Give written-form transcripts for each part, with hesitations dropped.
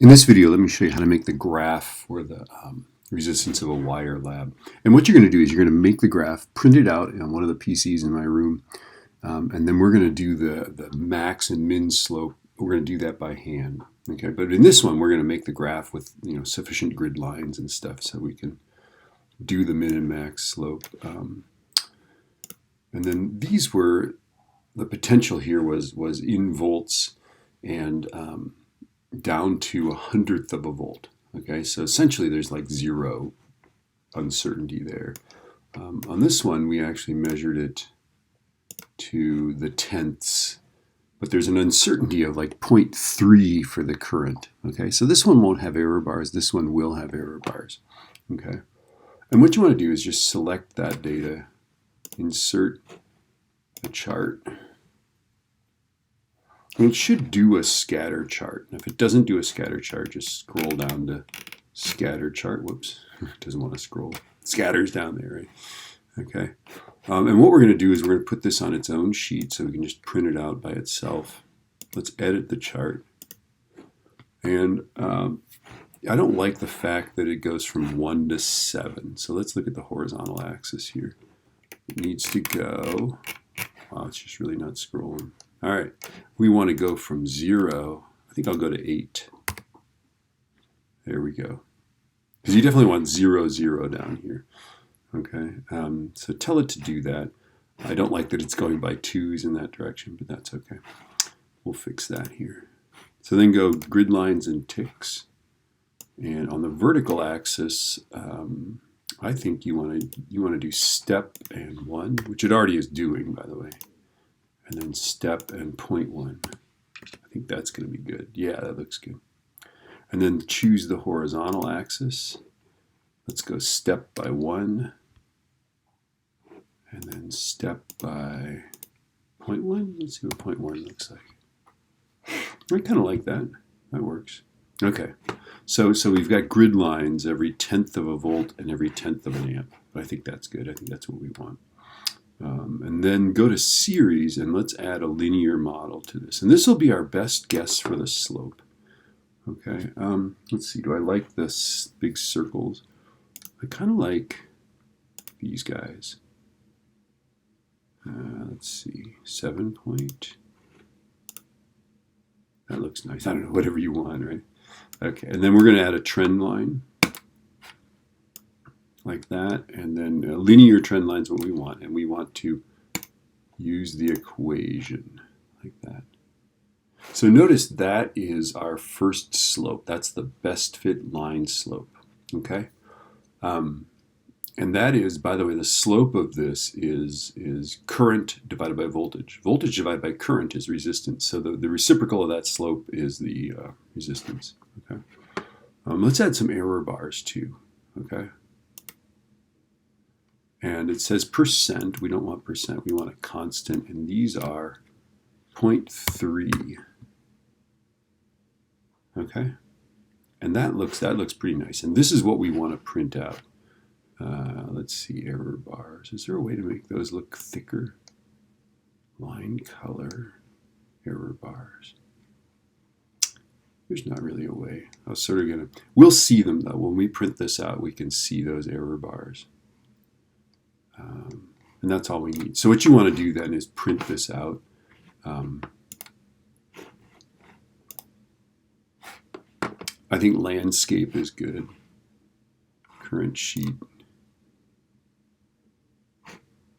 In this video, let me show you how to make the graph for the resistance of a wire lab. And what you're going to do is you're going to make the graph, print it out on one of the PCs in my room, and then we're going to do the max and min slope. We're going to do that by hand. Okay, but in this one, we're going to make the graph with sufficient grid lines and stuff so we can do the min and max slope. And then these were, the potential here was in volts and down to 1/100th of a volt. Okay, so essentially there's like zero uncertainty there. On this one, we actually measured it to the tenths, but there's an uncertainty of like 0.3 for the current. Okay, so this one won't have error bars. This one will have error bars. Okay, and what you want to do is just select that data, insert a chart. And it should do a scatter chart. And if it doesn't do a scatter chart, just scroll down to scatter chart. Whoops, it doesn't want to scroll. It scatters down there, right? Okay. And what we're going to do is we're going to put this on its own sheet so we can just print it out by itself. Let's edit the chart. And I don't like the fact that it goes from 1 to 7. So let's look at the horizontal axis here. It needs to go, wow, it's just really not scrolling. All right, we want to go from 0. I think I'll go to 8. There we go. Because you definitely want 0, 0 down here. Okay, so tell it to do that. I don't like that it's going by 2s in that direction, but that's okay. We'll fix that here. So then go grid lines and ticks. And on the vertical axis, I think you want to do step and 1, which it already is doing, by the way. And then step and 0.1. I think that's going to be good. Yeah, that looks good. And then choose the horizontal axis. Let's go step by 1. And then step by 0.1. Let's see what 0.1 looks like. I kind of like that. That works. Okay. So we've got grid lines every 1/10 of a volt and every 1/10 of an amp. I think that's good. I think that's what we want. And then go to series and let's add a linear model to this. And this will be our best guess for the slope. Okay, let's see, do I like this big circles? I kind of like these guys. Let's see, 7 point. That looks nice. I don't know, whatever you want, right? Okay, and then we're going to add a trend line. Like that, and then a linear trend line is what we want, and we want to use the equation like that. So notice that is our first slope. That's the best fit line slope, okay? And that is, by the way, the slope of this is current divided by voltage. Voltage divided by current is resistance, so the reciprocal of that slope is the resistance, okay? Let's add some error bars too, okay? And it says percent. We don't want percent. We want a constant. And these are 0.3. Okay? And that looks pretty nice. And this is what we want to print out. Let's see, error bars. Is there a way to make those look thicker? Line color, error bars. There's not really a way. I was sort of going to... We'll see them, though. When we print this out, we can see those error bars. And that's all we need. So what you want to do then is print this out. I think landscape is good. Current sheet.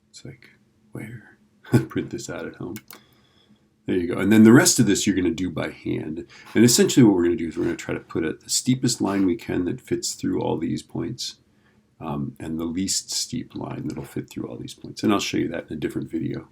It's like, where? Print this out at home. There you go. And then the rest of this you're going to do by hand. And essentially what we're going to do is we're going to try to put the steepest line we can that fits through all these points. And the least steep line that'll fit through all these points. And I'll show you that in a different video.